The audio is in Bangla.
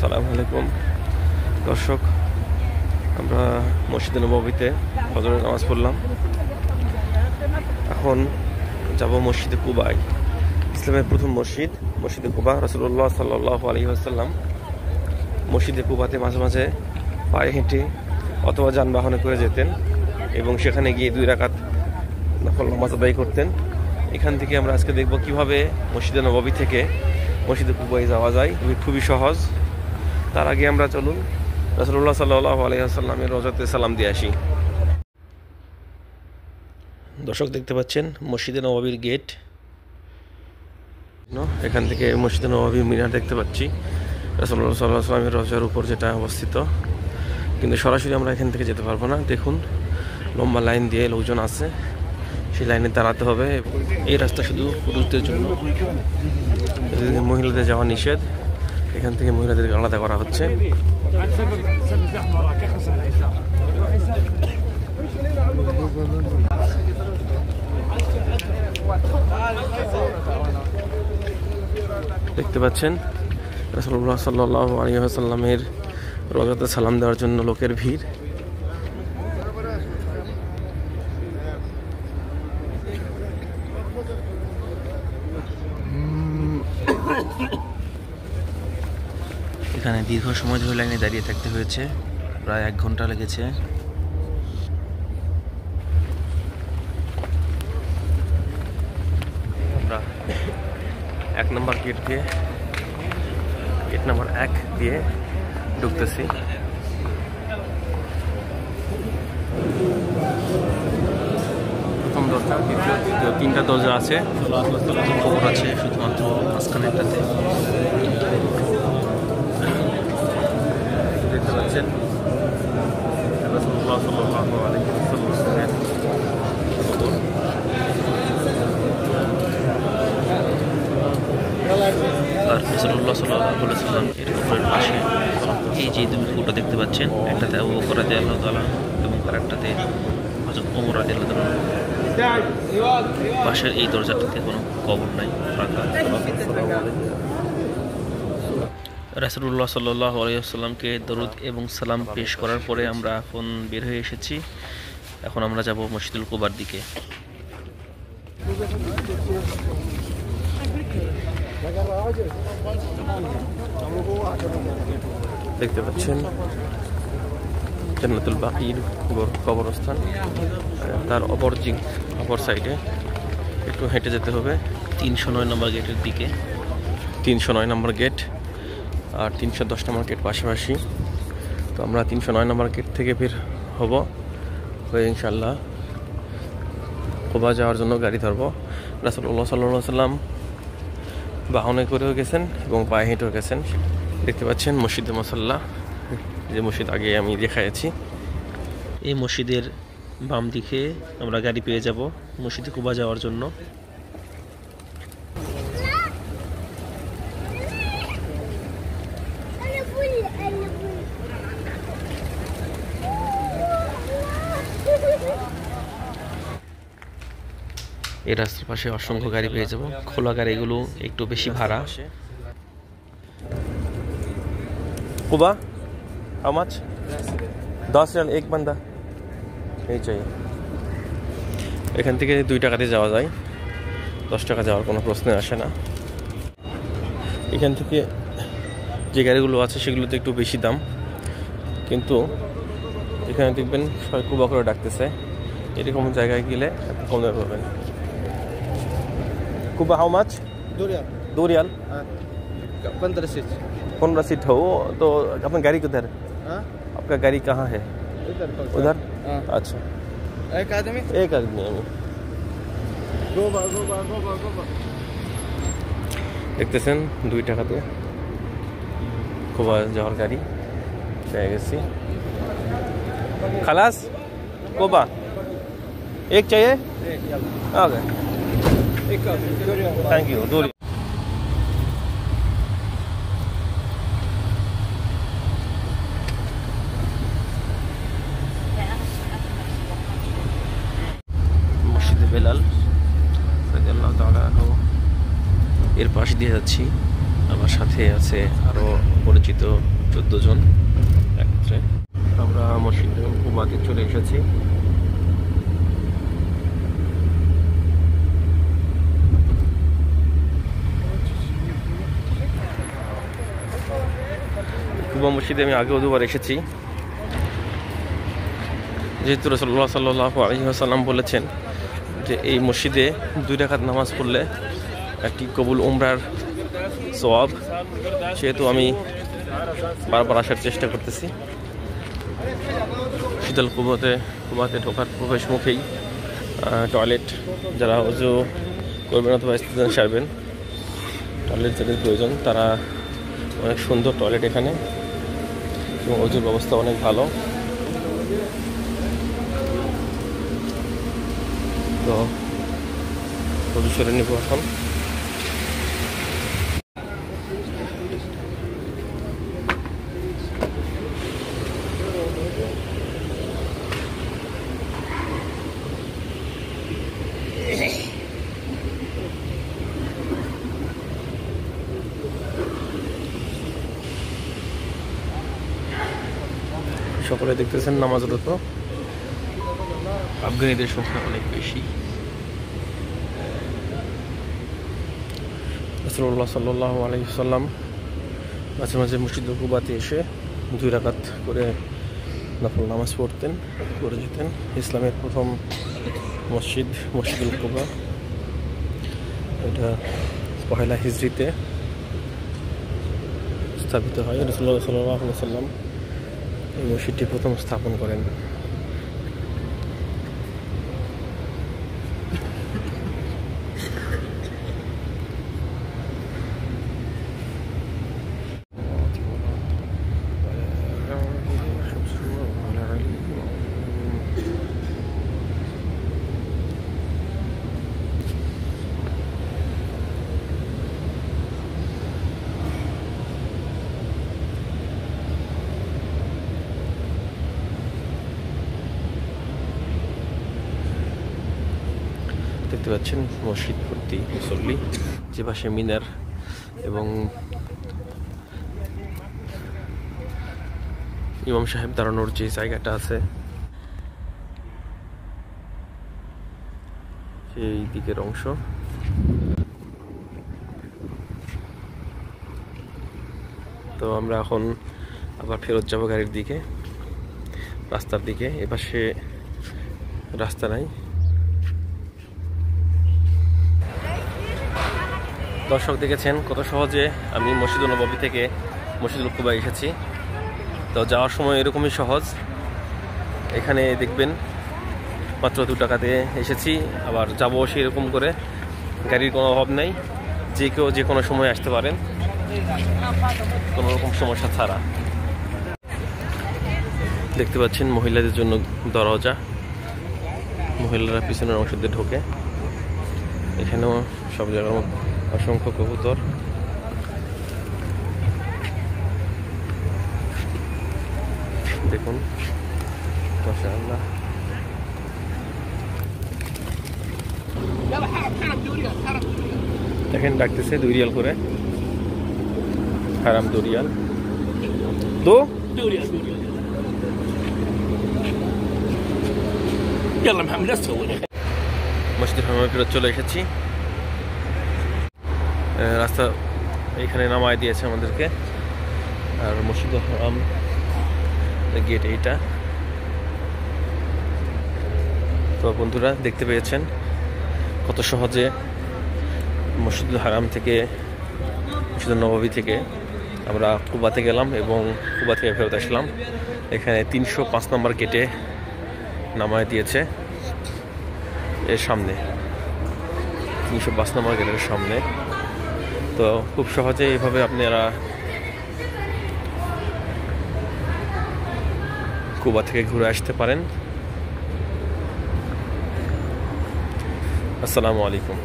আসসালামু আলাইকুম দর্শক, আমরা মসজিদে নববীতে ফজরের নামাজ পড়লাম। এখন যাব মসজিদে কুবায়, ইসলামের প্রথম মসজিদ মসজিদে কুবা। রাসূলুল্লাহ সাল্লাল্লাহু আলাইহি ওয়াসাল্লাম মসজিদে কুবাতে মাঝে মাঝে পায়ে হেঁটে অথবা যানবাহনে করে যেতেন এবং সেখানে গিয়ে 2 রাকাত নফল নামাজ আদায় করতেন। এখান থেকে আমরা আজকে দেখব কিভাবে মসজিদে নববী থেকে মসজিদে কুবায় যাওয়া যায়। খুবই সহজ। তার আগে আমরা চলুন রাসূলুল্লাহ সাল্লাল্লাহু আলাইহি ওয়াসাল্লামের রওজাতে সালাম দিয়ে আসি। দর্শক দেখতে পাচ্ছেন মসজিদে নববীর গেট। এখান থেকে মসজিদে নববীর মিনার দেখতে পাচ্ছি, রাসূলুল্লাহ সাল্লাল্লাহু আলাইহি ওয়াসাল্লামের রওজার উপর যেটা অবস্থিত। কিন্তু সরাসরি আমরা এখান থেকে যেতে পারবো না। দেখুন লম্বা লাইন দিয়ে লোকজন আছে, সেই লাইনে দাঁড়াতে হবে। এই রাস্তা শুধু পুরুষদের জন্য, মহিলাদের যাওয়া নিষেধ। এখান থেকে মহিলাদেরকে আলাদা করা হচ্ছে। দেখতে পাচ্ছেন রাসূলুল্লাহ সাল্লাল্লাহু আলাইহি ওয়াসাল্লামের রওজাতে সালাম দেওয়ার জন্য লোকের ভিড়। এখানে দীর্ঘ সময় ধরে লাইনে দাঁড়িয়ে থাকতে হয়েছে, প্রায় 1 ঘন্টা লেগেছে। আমরা 1 নম্বর গেট নম্বর 1 দিয়ে ঢুকতেছি। প্রথম দরজা, দ্বিতীয়, তৃতীয়, 3টা দরজা আছে। খবর আছে শুধুমাত্র মাঝখানে একটাতে। দেখতে পাচ্ছেন রাসূলুল্লাহ সাল্লাল্লাহু আলাইহি ওয়াসাল্লামের কবর। আর রাসূলুল্লাহ সাল্লাল্লাহু আলাইহি ওয়াসাল্লাম এর কবরের পাশে এই যে 2 ফুটো দেখতে পাচ্ছেন, একটাতে আবু বকর রাদিয়াল্লাহু তাআলা এবং আরেকটাতে হযরত ওমর রাদিয়াল্লাহু তাআলা। পাশের এই দরজাটাতে কোনো কবর নাই, ফাঁকা। রাসূলুল্লাহ সাল্লাল্লাহু আলাইহি ওয়াসাল্লামকে দরুদ এবং সালাম পেশ করার পরে আমরা এখন বের হয়ে এসেছি। এখন আমরা যাব মসজিদুল কুবার দিকে। দেখতে পাচ্ছেন জান্নাতুল বাকির কবরস্থান। তার অপর সাইডে একটু হেঁটে যেতে হবে 309 নম্বর গেটের দিকে। 309 নম্বর গেট আর 310 নম্বর গেট পাশাপাশি। তো আমরা 309 নম্বর গেট থেকে বের হব হয়ে ইনশাল্লাহ কুবা যাওয়ার জন্য গাড়ি ধরবো। রাসূলুল্লাহ সাল্লাল্লাহু আলাইহি ওয়াসাল্লাম বাহনে করেও গেছেন এবং পায়ে হেঁটেও গেছেন। দেখতে পাচ্ছেন মসজিদে মুসাল্লা, যে মসজিদ আগে আমি দেখাইছি। এই মসজিদের বাম দিকে আমরা গাড়ি পেয়ে যাব মসজিদে কুবা যাওয়ার জন্য। এই রাস্তার পাশে অসংখ্য গাড়ি পেয়ে যাব। খোলা গাড়িগুলো একটু বেশি ভাড়া। Quba how much? 10 রিয়াল এক বান্দা। এই চাই। এখান থেকে 2 টাকাতে যাওয়া যায়, 10 টাকা যাওয়ার কোনো প্রশ্ন আসে না। এখান থেকে যে গাড়িগুলো আছে সেগুলোতে একটু বেশি দাম, কিন্তু এখানে দেখবেন সবাই কুবা করে ডাকতেছে। এরকম জায়গায় গেলে আপনি কম দামে পাবেন। Quba how much? 2 riyal 15 seat हो तो अपना गाड़ी किधर? आपका गाड़ी कहाँ है? उधर। अच्छा, एक आदमी দেখতেছেন 2 টাকাতে কুবা যাওয়ার গাড়ি পেয়ে গেছি। খালাস কুবা एक चाहिए? आ गए, थैंक यू। 2 মসজিদে বেলাল রাদিয়াল্লাহু তাআলা এর পাশ দিয়ে যাচ্ছি। আমার সাথে আছে আরো পরিচিত 14 জন একত্রে। আমরা মসজিদ কুবাতে চলে এসেছি। কুবা মসজিদে আমি আগেও দুবার এসেছি। যেহেতু রাসূলুল্লাহ সাল্লাল্লাহু আলাইহি ওয়াসাল্লাম বলেছেন যে এই মসজিদে 2 রাকাত নামাজ পড়লে একটি কবুল উমরার সওয়াব, সেহেতু আমি বারবার আসার চেষ্টা করতেছি। শীতল কুবাতে ঢোকার প্রবেশ মুখেই টয়লেট, যারা ওযু করবেন অথবা স্নান সারবেন, টয়লেট যাদের প্রয়োজন তারা অনেক সুন্দর টয়লেট এখানে, এবং ওযুর ব্যবস্থা অনেক ভালো। তো ওযু সেরে নিব এখন। সকলে দেখতেছেন নামাজরত আফগানিদের সংখ্যা অনেক বেশি। রাসূলুল্লাহ সাল্লাল্লাহু আলাইহি ওয়াসাল্লাম মাঝে মাঝে মসজিদ কুবাতে এসে 2 রাকাত করে নফল নামাজ পড়তেন, করে যেতেন। ইসলামের প্রথম মসজিদুল কুবা, এটা 1 হিজরিতে স্থাপিত হয়। রাসূলুল্লাহ সাল্লাল্লাহু আলাইহি ওয়াসাল্লাম এই মসজিদটি প্রথম স্থাপন করেন। দেখতে পাচ্ছেন মসজিদ ভর্তি মুসল্লি, যে পাশে মিনার এবং ইমাম সাহেব দাঁড়ানোর যে জায়গাটা আছে সেই দিকের অংশ। তো আমরা এখন আবার ফেরত যাব গাড়ির দিকে, রাস্তার দিকে। এপাশে রাস্তা নাই। দর্শক দেখেছেন কত সহজে আমি মসজিদুল নববী থেকে মসজিদুল কুবা এসেছি। তো যাওয়ার সময় এরকমই সহজ। এখানে দেখবেন মাত্র 2 টাকাতে এসেছি, আবার যাবো সেরকম করে। গাড়ির কোনো অভাব নেই, যে কেউ যে কোনো সময় আসতে পারেন, কোনো রকম সমস্যা ছাড়া। দেখতে পাচ্ছেন মহিলাদের জন্য দরজা, মহিলারা পিছনের অংশ দিয়ে ঢোকে। এখানেও সব জায়গার অসংখ্য কবুতর। দেখুন মাশাআল্লাহ। দেখেন ডাকতেছে 2 রিয়াল করে, হারাম 2 রিয়াল, 2 রিয়াল। يلا محمد لا تسوي মসজিদ হারামে ফেরত চলে এসেছি। রাস্তা এখানে নামায় দিয়েছে আমাদেরকে, আর মসজিদ হারাম গেট এইটা। তো বন্ধুরা দেখতে পেয়েছেন কত সহজে মসজিদুল হারাম থেকে, মসজিদুল নববী থেকে আমরা কুবাতে গেলাম এবং কুবা থেকে ফেরত আসলাম। এখানে 305 নম্বর গেটে নামায় দিয়েছে, এর সামনে 305 নম্বর গেটের সামনে। তো খুব সহজে এইভাবে আপনারা কুবা থেকে ঘুরে আসতে পারেন। আসসালামু আলাইকুম।